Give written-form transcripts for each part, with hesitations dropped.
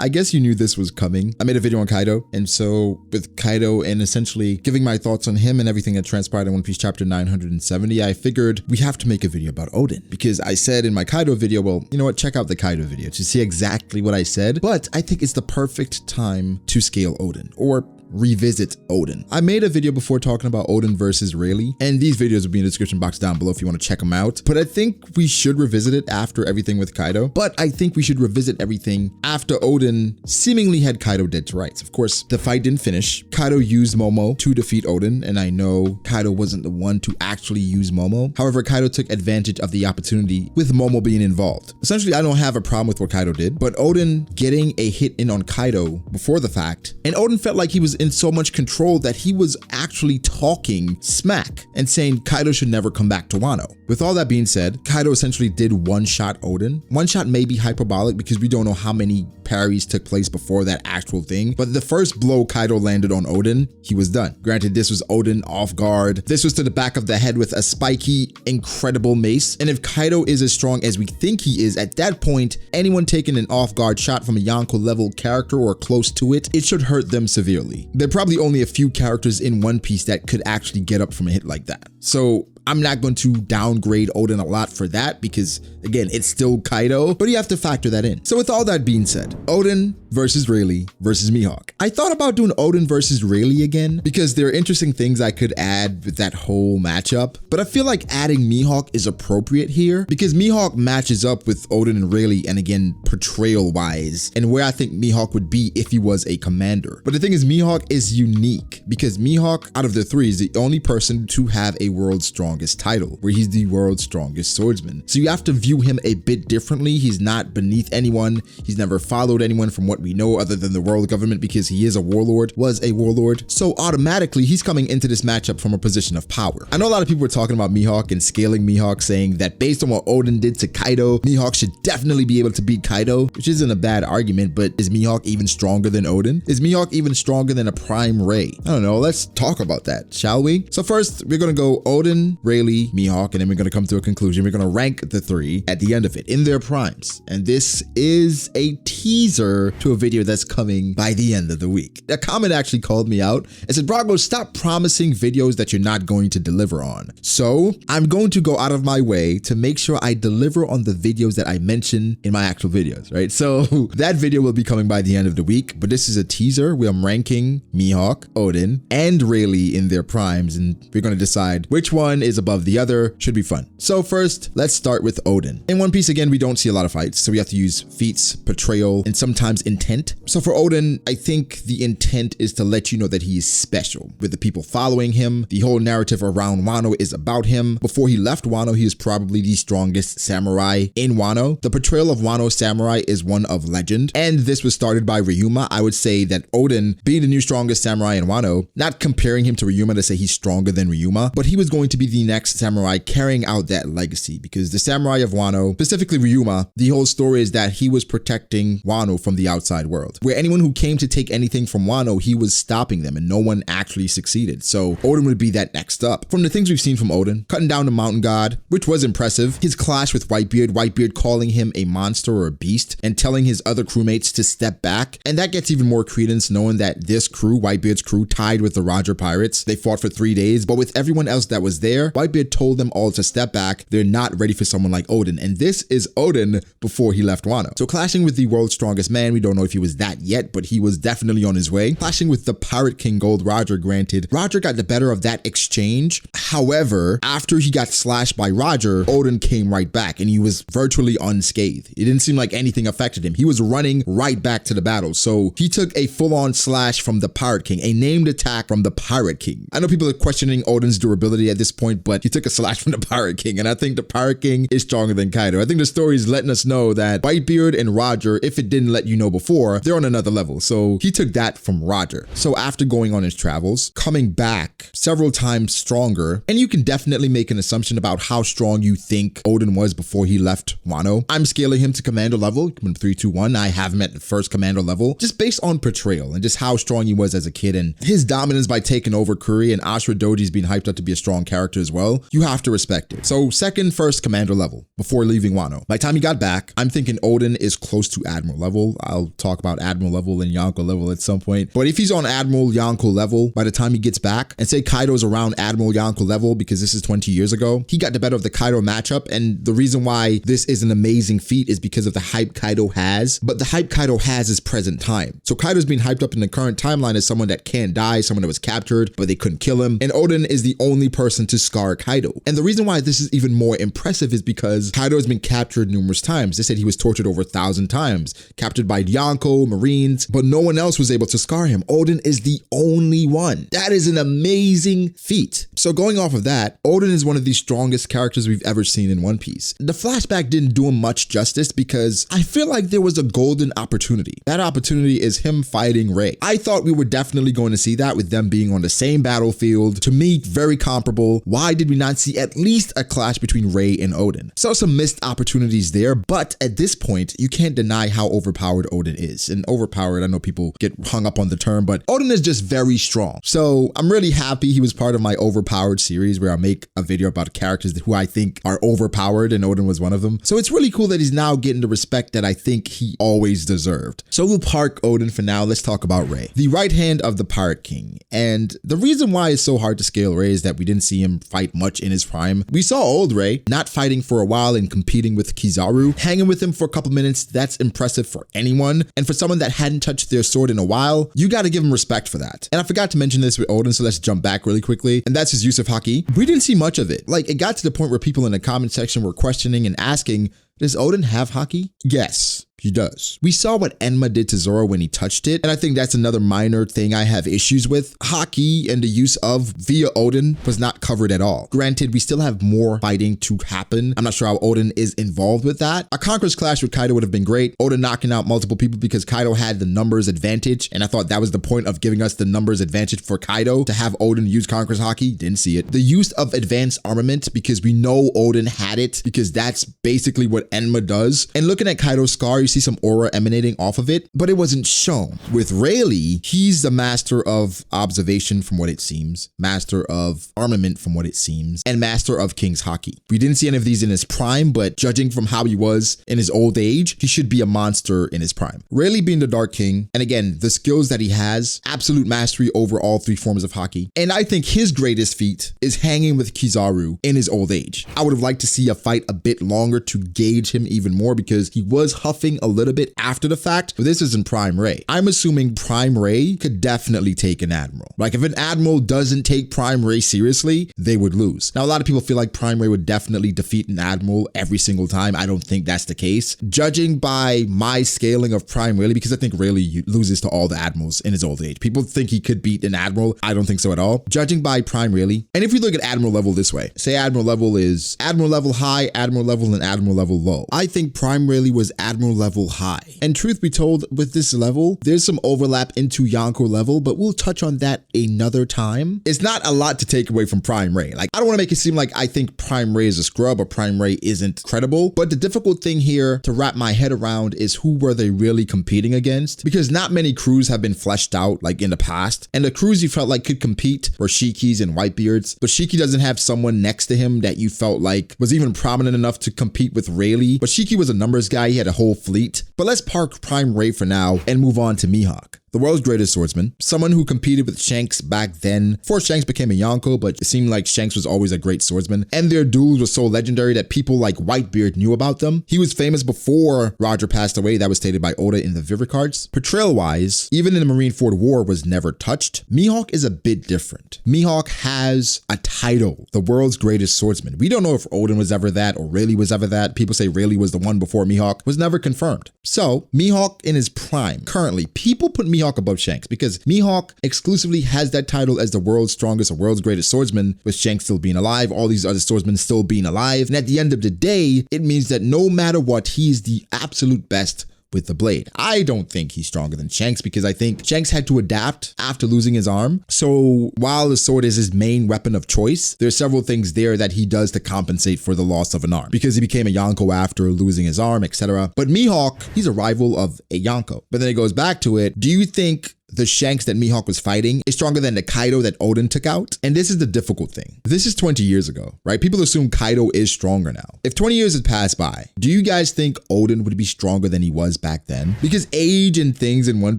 I guess you knew this was coming. I made a video on Kaido, and so with Kaido and essentially giving my thoughts on him and everything that transpired in One Piece chapter 970, I figured we have to make a video about Oden, because I said in my Kaido video, well, you know what, check out the Kaido video to see exactly what I said, but I think it's the perfect time to scale Oden, or revisit Oden. I made a video before talking about Oden versus Rayleigh, and these videos will be in the description box down below if you want to check them out. But I think we should revisit it after everything with Kaido. But I think we should revisit everything after Oden seemingly had Kaido dead to rights. Of course, the fight didn't finish. Kaido used Momo to defeat Oden, and I know Kaido wasn't the one to actually use Momo. However, Kaido took advantage of the opportunity with Momo being involved. Essentially, I don't have a problem with what Kaido did, but Oden getting a hit in on Kaido before the fact, and Oden felt like he was in so much control that he was actually talking smack and saying Kaido should never come back to Wano. With all that being said, Kaido essentially did one-shot Oden. One-shot may be hyperbolic because we don't know how many parries took place before that actual thing, but the first blow Kaido landed on Oden, he was done. Granted, this was Oden off guard. This was to the back of the head with a spiky, incredible mace, and if Kaido is as strong as we think he is, at that point, anyone taking an off-guard shot from a Yonko level character or close to it, it should hurt them severely. They're probably only a few characters in One Piece that could actually get up from a hit like that. So I'm not going to downgrade Oden a lot for that because, again, it's still Kaido, but you have to factor that in. So with all that being said, Oden versus Rayleigh versus Mihawk. I thought about doing Oden versus Rayleigh again because there are interesting things I could add with that whole matchup, but I feel like adding Mihawk is appropriate here because Mihawk matches up with Oden and Rayleigh, and again, portrayal wise, and where I think Mihawk would be if he was a commander. But the thing is, Mihawk is unique because Mihawk, out of the three, is the only person to have a world's strongest title, where he's the world's strongest swordsman. So you have to view him a bit differently. He's not beneath anyone. He's never followed anyone from what we know other than the world government because he is a warlord, was a warlord. So automatically he's coming into this matchup from a position of power. I know a lot of people were talking about Mihawk and scaling Mihawk, saying that based on what Oden did to Kaido, Mihawk should definitely be able to beat Kaido, which isn't a bad argument, but is Mihawk even stronger than Oden? Is Mihawk even stronger than a Prime Ray? I don't know, let's talk about that, shall we? So first, we're gonna go Oden, Rayleigh, Mihawk, and then we're gonna come to a conclusion. We're gonna rank the three at the end of it in their primes. And this is a teaser to a video that's coming by the end of the week. A comment actually called me out and said, Brago, stop promising videos that you're not going to deliver on. So I'm going to go out of my way to make sure I deliver on the videos that I mention in my actual videos, right? So that video will be coming by the end of the week, but this is a teaser where I'm ranking Mihawk, Oden, and Rayleigh in their primes, and we're gonna decide which one is above the other. Should be fun. So first, let's start with Oden. In One Piece, again, we don't see a lot of fights, so we have to use feats, portrayal, and sometimes intent. So for Oden, I think the intent is to let you know that he is special. With the people following him, the whole narrative around Wano is about him. Before he left Wano, he is probably the strongest samurai in Wano. The portrayal of Wano samurai is one of legend, and this was started by Ryuma. I would say that Oden, being the new strongest samurai in Wano, not comparing him to Ryuma to say he's stronger than Ryuma, but he was going to be the next samurai carrying out that legacy, because the samurai of Wano, specifically Ryuma, the whole story is that he was protecting Wano from the outside world, where anyone who came to take anything from Wano, he was stopping them, and no one actually succeeded. So Oden would be that next up. From the things we've seen from Oden, cutting down the mountain god, which was impressive, his clash with Whitebeard, Whitebeard calling him a monster or a beast and telling his other crewmates to step back, and that gets even more credence knowing that this crew, Whitebeard's crew, tied with the Roger pirates. They fought for 3 days, but with everyone else that was there, Whitebeard told them all to step back. They're not ready for someone like Oden, and this is Oden before he left Wano. So clashing with the world's strongest man, we don't know if he was that yet, but he was definitely on his way. Clashing with the Pirate King Gold Roger, granted, Roger got the better of that exchange. However, after he got slashed by Roger, Oden came right back, and he was virtually unscathed. It didn't seem like anything affected him. He was running right back to the battle. So he took a full-on slash from the Pirate King, a named attack from the Pirate King. I know people are questioning Oden's durability at this point, but he took a slash from the Pirate King, and I think the Pirate King is stronger than Kaido. I think the story is letting us know that Whitebeard and Roger, if it didn't let you know before, they're on another level. So he took that from Roger. So after going on his travels, coming back several times stronger, and you can definitely make an assumption about how strong you think Oden was before he left Wano. I'm scaling him to commander level, 3, 2, 1. I have him at the first commander level, just based on portrayal and just how strong he was as a kid and his dominance by taking over Kuri, and Ashura Doji's being hyped up to be a strong character as as well, you have to respect it. So second, first commander level before leaving Wano. By the time he got back, I'm thinking Oden is close to admiral level. I'll talk about admiral level and Yonko level at some point. But if he's on admiral Yonko level by the time he gets back, and say Kaido's around admiral Yonko level because this is 20 years ago, he got the better of the Kaido matchup. And the reason why this is an amazing feat is because of the hype Kaido has, but the hype Kaido has is present time. So Kaido's being hyped up in the current timeline as someone that can't die, someone that was captured, but they couldn't kill him. And Oden is the only person to scar Kaido. And the reason why this is even more impressive is because Kaido has been captured numerous times. They said he was tortured over 1,000 times, captured by Yonko, Marines, but no one else was able to scar him. Oden is the only one. That is an amazing feat. So going off of that, Oden is one of the strongest characters we've ever seen in One Piece. The flashback didn't do him much justice because I feel like there was a golden opportunity. That opportunity is him fighting Ray. I thought we were definitely going to see that with them being on the same battlefield. To me, very comparable. Why did we not see at least a clash between Ray and Oden? So some missed opportunities there, but at this point, you can't deny how overpowered Oden is. And overpowered, I know people get hung up on the term, but Oden is just very strong. So I'm really happy he was part of my overpowered series where I make a video about characters who I think are overpowered, and Oden was one of them. So it's really cool that he's now getting the respect that I think he always deserved. So we'll park Oden for now. Let's talk about Ray, the right hand of the Pirate King. And the reason why it's so hard to scale Ray is that we didn't see him fight much in his prime. We saw old Ray not fighting for a while and competing with Kizaru, hanging with him for a couple minutes. That's impressive for anyone. And for someone that hadn't touched their sword in a while, you got to give him respect for that. And I forgot to mention this with Oden, so let's jump back really quickly. And that's his use of haki. We didn't see much of it. Like, it got to the point where people in the comment section were questioning and asking, does Oden have haki? Yes, he does. We saw what Enma did to Zoro when he touched it, and I think that's another minor thing I have issues with. Haki and the use of via Oden was not covered at all. Granted, we still have more fighting to happen. I'm not sure how Oden is involved with that. A Conqueror's clash with Kaido would have been great. Oden knocking out multiple people because Kaido had the numbers advantage, and I thought that was the point of giving us the numbers advantage for Kaido, to have Oden use Conqueror's haki. Didn't see it. The use of advanced armament, because we know Oden had it, because that's basically what Enma does. And looking at Kaido's scar, you see some aura emanating off of it, but it wasn't shown. With Rayleigh, he's the master of observation from what it seems, master of armament from what it seems, and master of King's haki. We didn't see any of these in his prime, but judging from how he was in his old age, he should be a monster in his prime. Rayleigh being the Dark King, and again, the skills that he has, absolute mastery over all three forms of haki. And I think his greatest feat is hanging with Kizaru in his old age. I would have liked to see a fight a bit longer to gauge him even more, because he was huffing a little bit after the fact, but this isn't Prime Ray. I'm assuming Prime Ray could definitely take an admiral. Like, if an admiral doesn't take Prime Ray seriously, they would lose. Now, a lot of people feel like Prime Ray would definitely defeat an admiral every single time. I don't think that's the case. Judging by my scaling of Prime Rayleigh, because I think Rayleigh loses to all the admirals in his old age. People think he could beat an admiral. I don't think so at all. Judging by Prime Rayleigh, and if we look at admiral level this way, say admiral level is admiral level high, admiral level, and admiral level low. I think Prime Rayleigh was admiral level high. And truth be told, with this level, there's some overlap into Yonko level, but we'll touch on that another time. It's not a lot to take away from Prime Ray. Like, I don't want to make it seem like I think Prime Ray is a scrub or Prime Ray isn't credible, but the difficult thing here to wrap my head around is who were they really competing against? Because not many crews have been fleshed out like in the past, and the crews you felt like could compete were Shiki's and Whitebeards, but Shiki doesn't have someone next to him that you felt like was even prominent enough to compete with Rayleigh. But Shiki was a numbers guy, he had a whole fleet. But let's park Prime Ray for now and move on to Mihawk, the world's greatest swordsman, someone who competed with Shanks back then before Shanks became a Yonko, but it seemed like Shanks was always a great swordsman, and their duels were so legendary that people like Whitebeard knew about them. He was famous before Roger passed away. That was stated by Oda in the Vivid cards. Portrayal-wise, even in the Marineford War, was never touched. Mihawk is a bit different. Mihawk has a title, the world's greatest swordsman. We don't know if Oden was ever that or Rayleigh was ever that. People say Rayleigh was the one before Mihawk. Was never confirmed. So Mihawk in his prime, currently, people put Mihawk above Shanks because Mihawk exclusively has that title as the world's strongest or world's greatest swordsman, with Shanks still being alive, all these other swordsmen still being alive. And at the end of the day, it means that no matter what, he's the absolute best with the blade. I don't think he's stronger than Shanks because I think Shanks had to adapt after losing his arm. So while the sword is his main weapon of choice, there's several things there that he does to compensate for the loss of an arm because he became a Yonko after losing his arm, etc. But Mihawk, he's a rival of a Yonko. But then it goes back to it. Do you think the Shanks that Mihawk was fighting is stronger than the Kaido that Oden took out. And this is the difficult thing. This is 20 years ago, right? People assume Kaido is stronger now. If 20 years had passed by, do you guys think Oden would be stronger than he was back then? Because age and things in One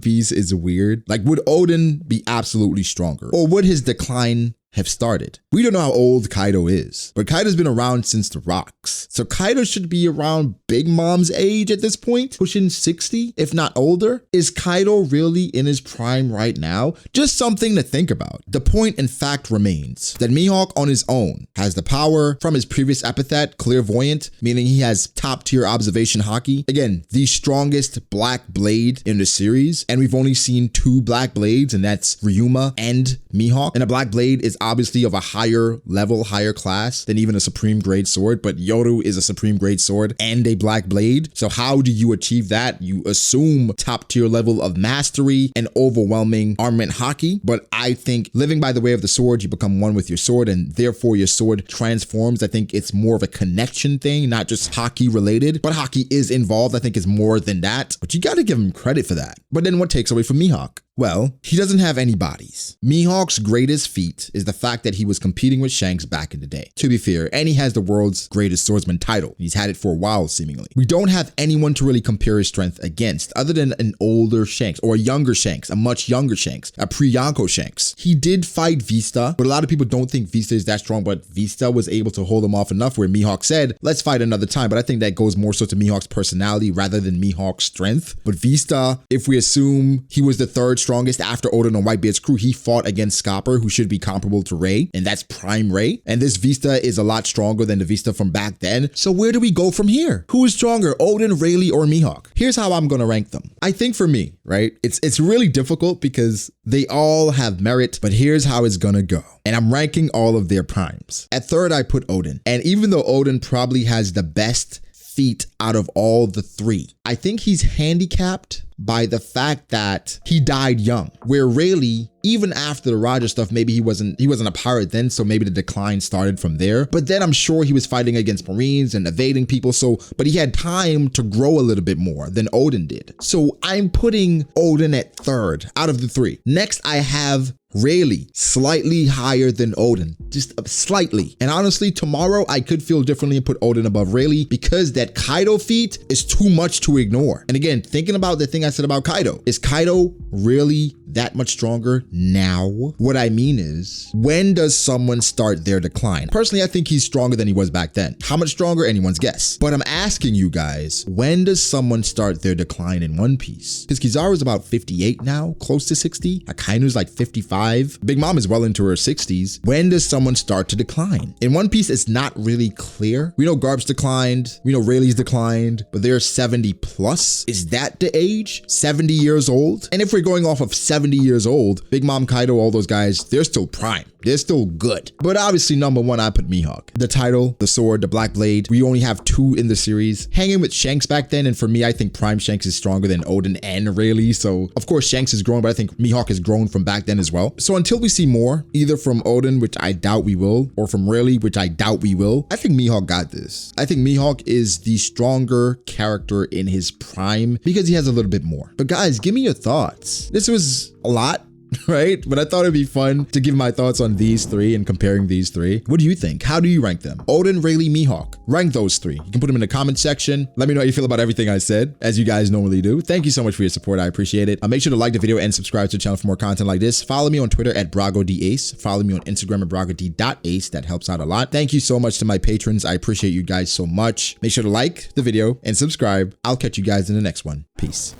Piece is weird. Like, would Oden be absolutely stronger? Or would his decline have started? We don't know how old Kaido is, but Kaido's been around since the rocks. So Kaido should be around Big Mom's age at this point, pushing 60, if not older. Is Kaido really in his prime right now? Just something to think about. The point and fact remains that Mihawk on his own has the power from his previous epithet, clairvoyant, meaning he has top tier observation haki. Again, the strongest black blade in the series, and we've only seen 2 black blades, and that's Ryuma and Mihawk. And a black blade is obviously of a higher level, higher class than even a supreme grade sword, but Yoru is a supreme grade sword and a black blade. So how do you achieve that? You assume top tier level of mastery and overwhelming armament haki, but I think living by the way of the sword, you become one with your sword, and therefore your sword transforms. I think it's more of a connection thing, not just haki related, but haki is involved. I think it's more than that, but you gotta give him credit for that. But then what takes away from Mihawk? Well, he doesn't have any bodies. Mihawk's greatest feat is the fact that he was competing with Shanks back in the day. To be fair, and he has the world's greatest swordsman title. He's had it for a while, seemingly. We don't have anyone to really compare his strength against other than an older Shanks or a younger Shanks, a much younger Shanks, a pre-Yonko Shanks. He did fight Vista, but a lot of people don't think Vista is that strong, but Vista was able to hold him off enough where Mihawk said, let's fight another time. But I think that goes more so to Mihawk's personality rather than Mihawk's strength. But Vista, if we assume he was the 3rd strongest after Oden and Whitebeard's crew, he fought against Scopper, who should be comparable to Ray, and that's prime Ray. And this Vista is a lot stronger than the Vista from back then. So where do we go from here? Who is stronger, Oden, Rayleigh, or Mihawk? Here's how I'm gonna rank them. I think for me, right, it's really difficult because they all have merit, but here's how it's gonna go. And I'm ranking all of their primes. At 3rd, I put Oden. And even though Oden probably has the best feat out of all the 3, I think he's handicapped by the fact that he died young, where Rayleigh, even after the Roger stuff, maybe he wasn't a pirate then, so maybe the decline started from there. But then I'm sure he was fighting against Marines and evading people, but he had time to grow a little bit more than Oden did. So I'm putting Oden at 3rd out of the 3. Next, I have Rayleigh, slightly higher than Oden, just slightly. And honestly, tomorrow I could feel differently and put Oden above Rayleigh because that Kaido feat is too much to ignore. And again, thinking about the thing I said about Kaido, is Kaido really that much stronger now? What I mean is, when does someone start their decline? Personally, I think he's stronger than he was back then. How much stronger? Anyone's guess. But I'm asking you guys, when does someone start their decline in One Piece? Because Kizaru's about 58 now, close to 60. Akainu's like 55. Big Mom is well into her 60s. When does someone start to decline? In One Piece, it's not really clear. We know Garp's declined. We know Rayleigh's declined, but they're 70 plus. Is that the age? 70 years old? And if we're going off of 70 years old, Big Mom, Kaido, all those guys, they're still prime. They're still good. But obviously, number 1, I put Mihawk. The title, the sword, the black blade. We only have 2 in the series. Hanging with Shanks back then, and for me, I think prime Shanks is stronger than Oden and Rayleigh. So, of course, Shanks is growing, but I think Mihawk has grown from back then as well. So until we see more, either from Oden, which I doubt we will, or from Rayleigh, which I doubt we will, I think Mihawk got this. I think Mihawk is the stronger character in his prime because he has a little bit more. But guys, give me your thoughts. This was a lot, right? But I thought it'd be fun to give my thoughts on these 3 and comparing these 3. What do you think? How do you rank them? Oden, Rayleigh, Mihawk. Rank those 3. You can put them in the comment section. Let me know how you feel about everything I said, as you guys normally do. Thank you so much for your support. I appreciate it. Make sure to like the video and subscribe to the channel for more content like this. Follow me on Twitter at BragoDAce. Follow me on Instagram at BragoD.ace. That helps out a lot. Thank you so much to my patrons. I appreciate you guys so much. Make sure to like the video and subscribe. I'll catch you guys in the next one. Peace.